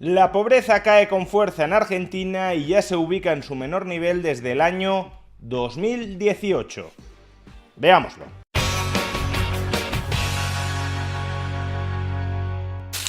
La pobreza cae con fuerza en Argentina y ya se ubica en su menor nivel desde el año 2018. Veámoslo.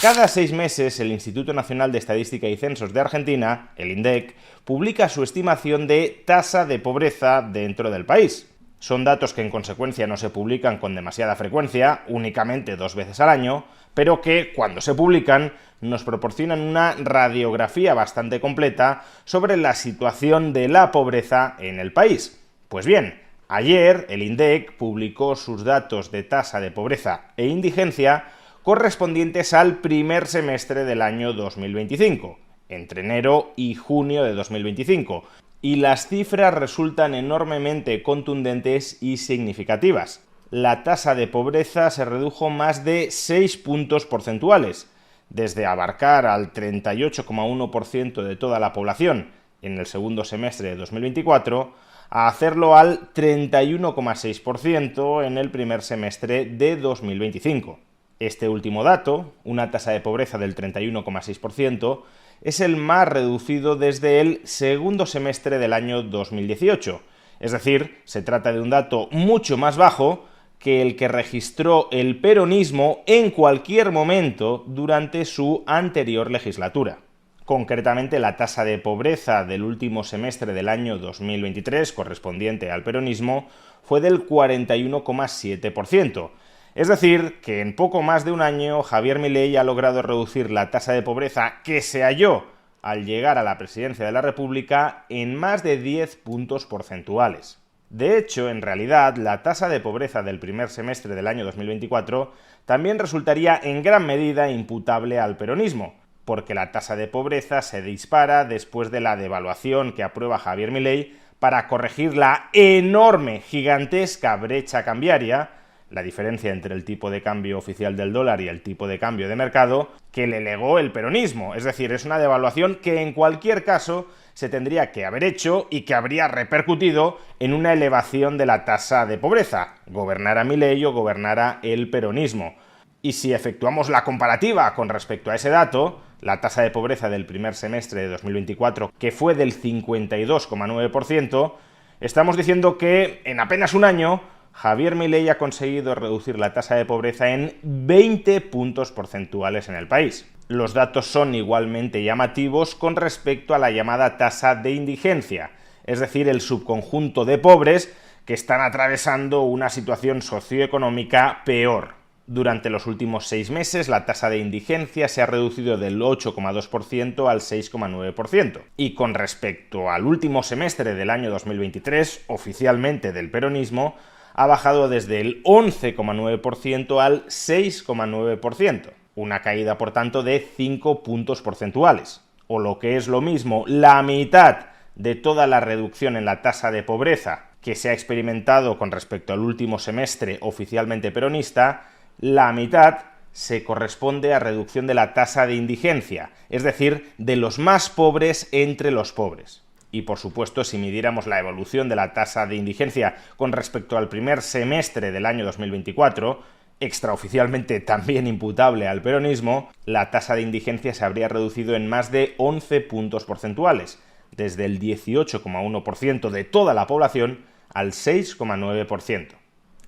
Cada 6 meses, el Instituto Nacional de Estadística y Censos de Argentina, el INDEC, publica su estimación de tasa de pobreza dentro del país. Son datos que en consecuencia no se publican con demasiada frecuencia, únicamente 2 veces al año, pero que, cuando se publican, nos proporcionan una radiografía bastante completa sobre la situación de la pobreza en el país. Pues bien, ayer el INDEC publicó sus datos de tasa de pobreza e indigencia correspondientes al primer semestre del año 2025, entre enero y junio de 2025, y las cifras resultan enormemente contundentes y significativas. La tasa de pobreza se redujo más de 6 puntos porcentuales, desde abarcar al 38,1% de toda la población en el segundo semestre de 2024 a hacerlo al 31,6% en el primer semestre de 2025. Este último dato, una tasa de pobreza del 31,6%, es el más reducido desde el segundo semestre del año 2018. Es decir, se trata de un dato mucho más bajo que el que registró el peronismo en cualquier momento durante su anterior legislatura. Concretamente, la tasa de pobreza del último semestre del año 2023, correspondiente al peronismo, fue del 41,7%. Es decir, que en poco más de un año Javier Milei ha logrado reducir la tasa de pobreza que se halló al llegar a la presidencia de la República en más de 10 puntos porcentuales. De hecho, en realidad, la tasa de pobreza del primer semestre del año 2024 también resultaría en gran medida imputable al peronismo, porque la tasa de pobreza se dispara después de la devaluación que aprueba Javier Milei para corregir la enorme, gigantesca brecha cambiaria, la diferencia entre el tipo de cambio oficial del dólar y el tipo de cambio de mercado, que le legó el peronismo. Es decir, es una devaluación que en cualquier caso se tendría que haber hecho y que habría repercutido en una elevación de la tasa de pobreza, gobernara Milei o gobernara el peronismo. Y si efectuamos la comparativa con respecto a ese dato, la tasa de pobreza del primer semestre de 2024, que fue del 52,9%, estamos diciendo que en apenas un año Javier Milei ha conseguido reducir la tasa de pobreza en 20 puntos porcentuales en el país. Los datos son igualmente llamativos con respecto a la llamada tasa de indigencia, es decir, el subconjunto de pobres que están atravesando una situación socioeconómica peor. Durante los últimos 6 meses, la tasa de indigencia se ha reducido del 8,2% al 6,9%. Y con respecto al último semestre del año 2023, oficialmente del peronismo, ha bajado desde el 11,9% al 6,9%, una caída por tanto de 5 puntos porcentuales, o lo que es lo mismo, la mitad de toda la reducción en la tasa de pobreza que se ha experimentado con respecto al último semestre oficialmente peronista, la mitad se corresponde a reducción de la tasa de indigencia, es decir, de los más pobres entre los pobres. Y por supuesto, si midiéramos la evolución de la tasa de indigencia con respecto al primer semestre del año 2024, extraoficialmente también imputable al peronismo, la tasa de indigencia se habría reducido en más de 11 puntos porcentuales, desde el 18,1% de toda la población al 6,9%.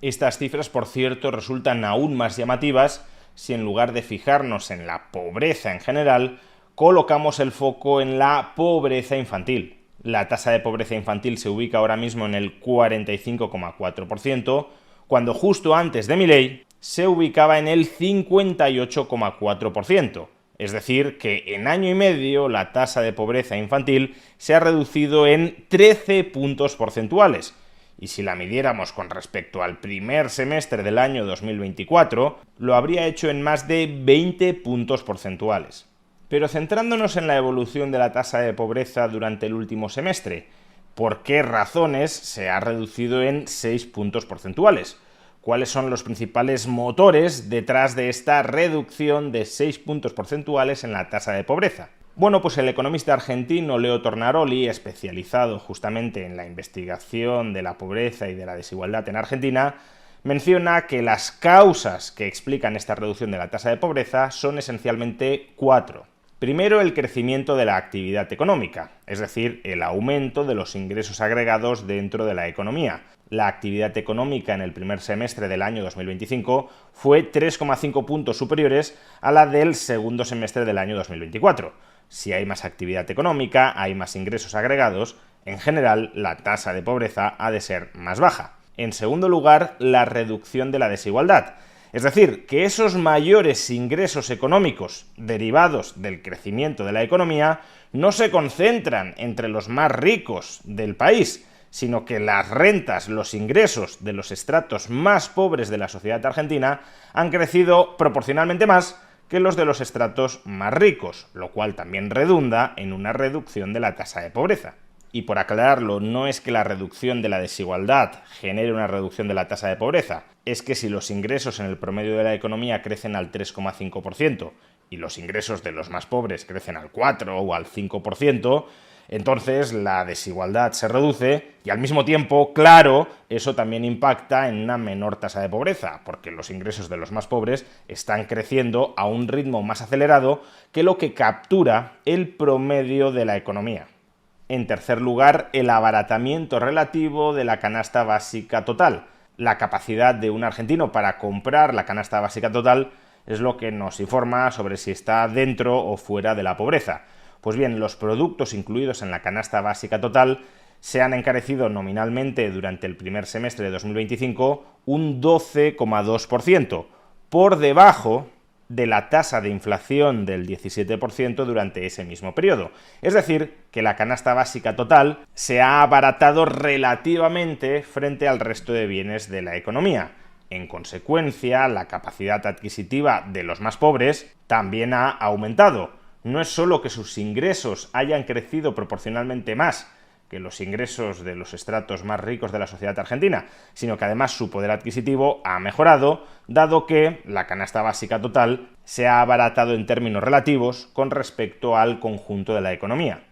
Estas cifras, por cierto, resultan aún más llamativas si en lugar de fijarnos en la pobreza en general, colocamos el foco en la pobreza infantil. La tasa de pobreza infantil se ubica ahora mismo en el 45,4%, cuando justo antes de Milei se ubicaba en el 58,4%. Es decir, que en año y medio la tasa de pobreza infantil se ha reducido en 13 puntos porcentuales. Y si la midiéramos con respecto al primer semestre del año 2024, lo habría hecho en más de 20 puntos porcentuales. Pero centrándonos en la evolución de la tasa de pobreza durante el último semestre, ¿por qué razones se ha reducido en 6 puntos porcentuales? ¿Cuáles son los principales motores detrás de esta reducción de 6 puntos porcentuales en la tasa de pobreza? Bueno, pues el economista argentino Leo Tornaroli, especializado justamente en la investigación de la pobreza y de la desigualdad en Argentina, menciona que las causas que explican esta reducción de la tasa de pobreza son esencialmente 4. Primero, el crecimiento de la actividad económica, es decir, el aumento de los ingresos agregados dentro de la economía. La actividad económica en el primer semestre del año 2025 fue 3,5 puntos superiores a la del segundo semestre del año 2024. Si hay más actividad económica, hay más ingresos agregados, en general la tasa de pobreza ha de ser más baja. En segundo lugar, la reducción de la desigualdad. Es decir, que esos mayores ingresos económicos derivados del crecimiento de la economía no se concentran entre los más ricos del país, sino que las rentas, los ingresos de los estratos más pobres de la sociedad argentina han crecido proporcionalmente más que los de los estratos más ricos, lo cual también redunda en una reducción de la tasa de pobreza. Y por aclararlo, no es que la reducción de la desigualdad genere una reducción de la tasa de pobreza, es que si los ingresos en el promedio de la economía crecen al 3,5% y los ingresos de los más pobres crecen al 4 o al 5%, entonces la desigualdad se reduce y al mismo tiempo, claro, eso también impacta en una menor tasa de pobreza, porque los ingresos de los más pobres están creciendo a un ritmo más acelerado que lo que captura el promedio de la economía. En tercer lugar, el abaratamiento relativo de la canasta básica total. La capacidad de un argentino para comprar la canasta básica total es lo que nos informa sobre si está dentro o fuera de la pobreza. Pues bien, los productos incluidos en la canasta básica total se han encarecido nominalmente durante el primer semestre de 2025 un 12,2%, por debajo de la tasa de inflación del 17% durante ese mismo periodo. Es decir, que la canasta básica total se ha abaratado relativamente frente al resto de bienes de la economía. En consecuencia, la capacidad adquisitiva de los más pobres también ha aumentado. No es solo que sus ingresos hayan crecido proporcionalmente más que los ingresos de los estratos más ricos de la sociedad argentina, sino que además su poder adquisitivo ha mejorado, dado que la canasta básica total se ha abaratado en términos relativos con respecto al conjunto de la economía.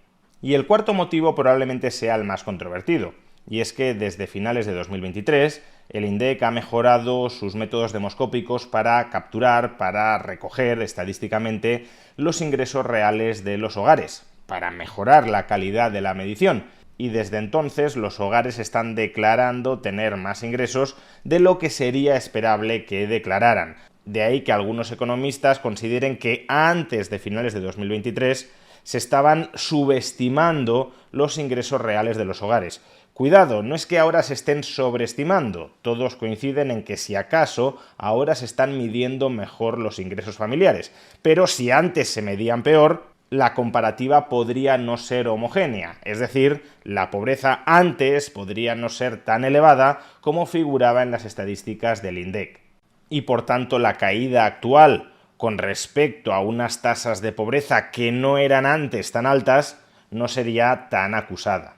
Y el cuarto motivo probablemente sea el más controvertido, y es que desde finales de 2023 el INDEC ha mejorado sus métodos demoscópicos para capturar, para recoger estadísticamente los ingresos reales de los hogares, para mejorar la calidad de la medición. Y desde entonces los hogares están declarando tener más ingresos de lo que sería esperable que declararan. De ahí que algunos economistas consideren que antes de finales de 2023 se estaban subestimando los ingresos reales de los hogares. Cuidado, no es que ahora se estén sobreestimando, todos coinciden en que si acaso ahora se están midiendo mejor los ingresos familiares, pero si antes se medían peor, la comparativa podría no ser homogénea, es decir, la pobreza antes podría no ser tan elevada como figuraba en las estadísticas del INDEC. Y por tanto la caída actual con respecto a unas tasas de pobreza que no eran antes tan altas no sería tan acusada.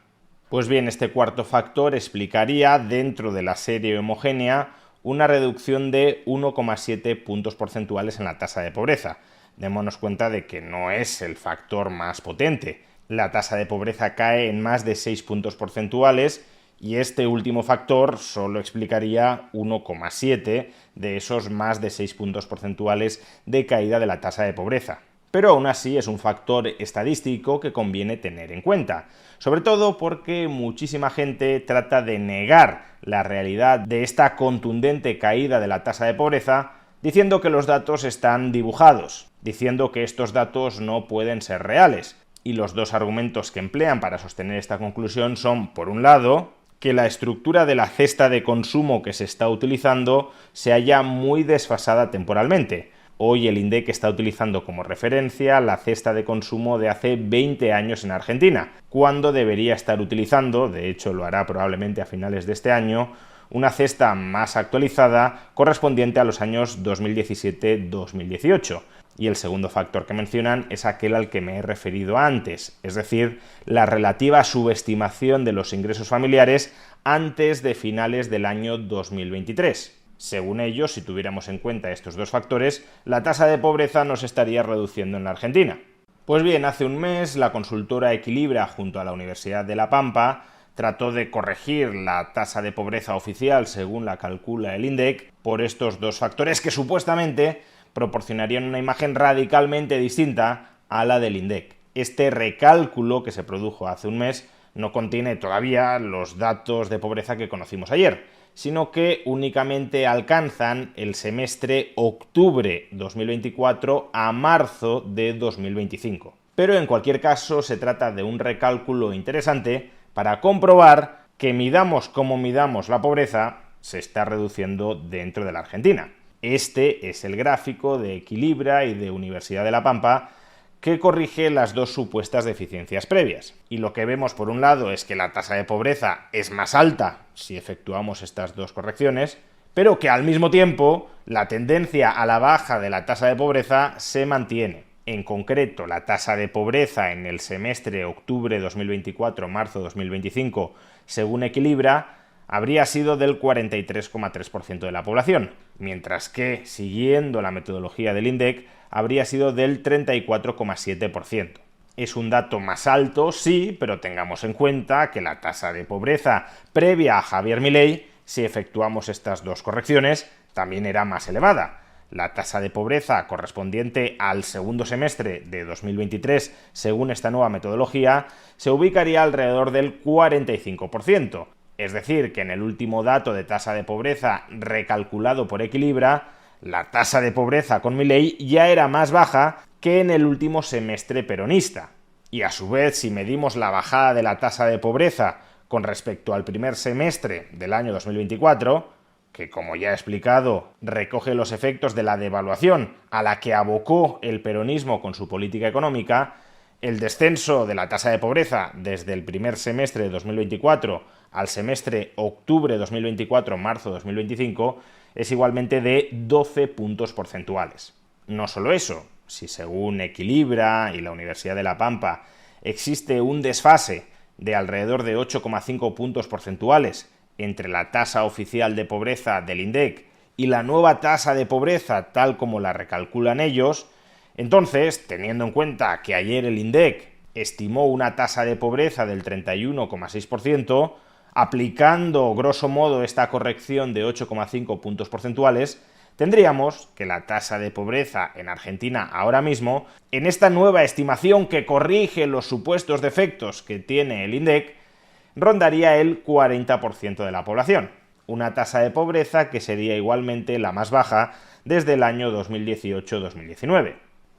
Pues bien, este cuarto factor explicaría, dentro de la serie homogénea, una reducción de 1,7 puntos porcentuales en la tasa de pobreza. Démonos cuenta de que no es el factor más potente. La tasa de pobreza cae en más de 6 puntos porcentuales y este último factor solo explicaría 1,7 de esos más de 6 puntos porcentuales de caída de la tasa de pobreza. Pero aún así es un factor estadístico que conviene tener en cuenta, sobre todo porque muchísima gente trata de negar la realidad de esta contundente caída de la tasa de pobreza diciendo que los datos están dibujados, diciendo que estos datos no pueden ser reales. Y los dos argumentos que emplean para sostener esta conclusión son, por un lado, que la estructura de la cesta de consumo que se está utilizando se halla muy desfasada temporalmente. Hoy el INDEC está utilizando como referencia la cesta de consumo de hace 20 años en Argentina, cuando debería estar utilizando, de hecho lo hará probablemente a finales de este año, una cesta más actualizada correspondiente a los años 2017-2018. Y el segundo factor que mencionan es aquel al que me he referido antes, es decir, la relativa subestimación de los ingresos familiares antes de finales del año 2023. Según ellos, si tuviéramos en cuenta estos dos factores, la tasa de pobreza no se estaría reduciendo en la Argentina. Pues bien, hace un mes la consultora Equilibra, junto a la Universidad de La Pampa, trató de corregir la tasa de pobreza oficial según la calcula el INDEC por estos dos factores que supuestamente proporcionarían una imagen radicalmente distinta a la del INDEC. Este recálculo que se produjo hace un mes no contiene todavía los datos de pobreza que conocimos ayer, sino que únicamente alcanzan el semestre octubre 2024 a marzo de 2025. Pero en cualquier caso se trata de un recálculo interesante para comprobar que midamos como midamos la pobreza, se está reduciendo dentro de la Argentina. Este es el gráfico de Equilibra y de Universidad de La Pampa que corrige las dos supuestas deficiencias previas. Y lo que vemos por un lado es que la tasa de pobreza es más alta si efectuamos estas dos correcciones, pero que al mismo tiempo la tendencia a la baja de la tasa de pobreza se mantiene. En concreto, la tasa de pobreza en el semestre octubre 2024-marzo 2025, según Equilibra, habría sido del 43,3% de la población, mientras que, siguiendo la metodología del INDEC, habría sido del 34,7%. Es un dato más alto, sí, pero tengamos en cuenta que la tasa de pobreza previa a Javier Milei, si efectuamos estas dos correcciones, también era más elevada. La tasa de pobreza correspondiente al segundo semestre de 2023, según esta nueva metodología, se ubicaría alrededor del 45%. Es decir, que en el último dato de tasa de pobreza recalculado por Equilibra, la tasa de pobreza con Milei ya era más baja que en el último semestre peronista. Y a su vez, si medimos la bajada de la tasa de pobreza con respecto al primer semestre del año 2024, que como ya he explicado, recoge los efectos de la devaluación a la que abocó el peronismo con su política económica, el descenso de la tasa de pobreza desde el primer semestre de 2024 al semestre octubre 2024-marzo 2025 es igualmente de 12 puntos porcentuales. No solo eso, si según Equilibra y la Universidad de La Pampa existe un desfase de alrededor de 8,5 puntos porcentuales entre la tasa oficial de pobreza del INDEC y la nueva tasa de pobreza tal como la recalculan ellos, entonces, teniendo en cuenta que ayer el INDEC estimó una tasa de pobreza del 31,6%, aplicando grosso modo esta corrección de 8,5 puntos porcentuales, tendríamos que la tasa de pobreza en Argentina ahora mismo, en esta nueva estimación que corrige los supuestos defectos que tiene el INDEC, rondaría el 40% de la población, una tasa de pobreza que sería igualmente la más baja desde el año 2018-2019.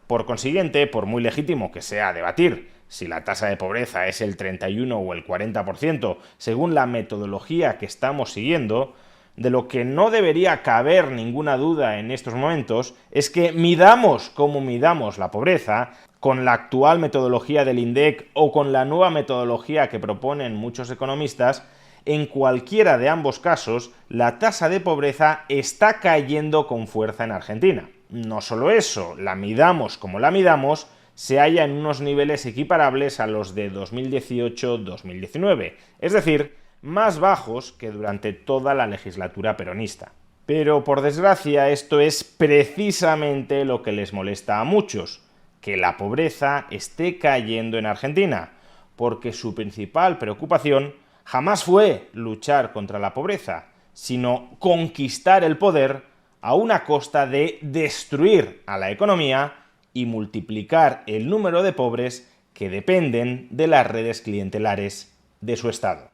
Por consiguiente, por muy legítimo que sea debatir si la tasa de pobreza es el 31 o el 40%, según la metodología que estamos siguiendo, de lo que no debería caber ninguna duda en estos momentos es que midamos como midamos la pobreza, con la actual metodología del INDEC o con la nueva metodología que proponen muchos economistas, en cualquiera de ambos casos, la tasa de pobreza está cayendo con fuerza en Argentina. No solo eso, la midamos como la midamos, se halla en unos niveles equiparables a los de 2018-2019, es decir, más bajos que durante toda la legislatura peronista. Pero, por desgracia, esto es precisamente lo que les molesta a muchos, que la pobreza esté cayendo en Argentina, porque su principal preocupación jamás fue luchar contra la pobreza, sino conquistar el poder a una costa de destruir a la economía y multiplicar el número de pobres que dependen de las redes clientelares de su Estado.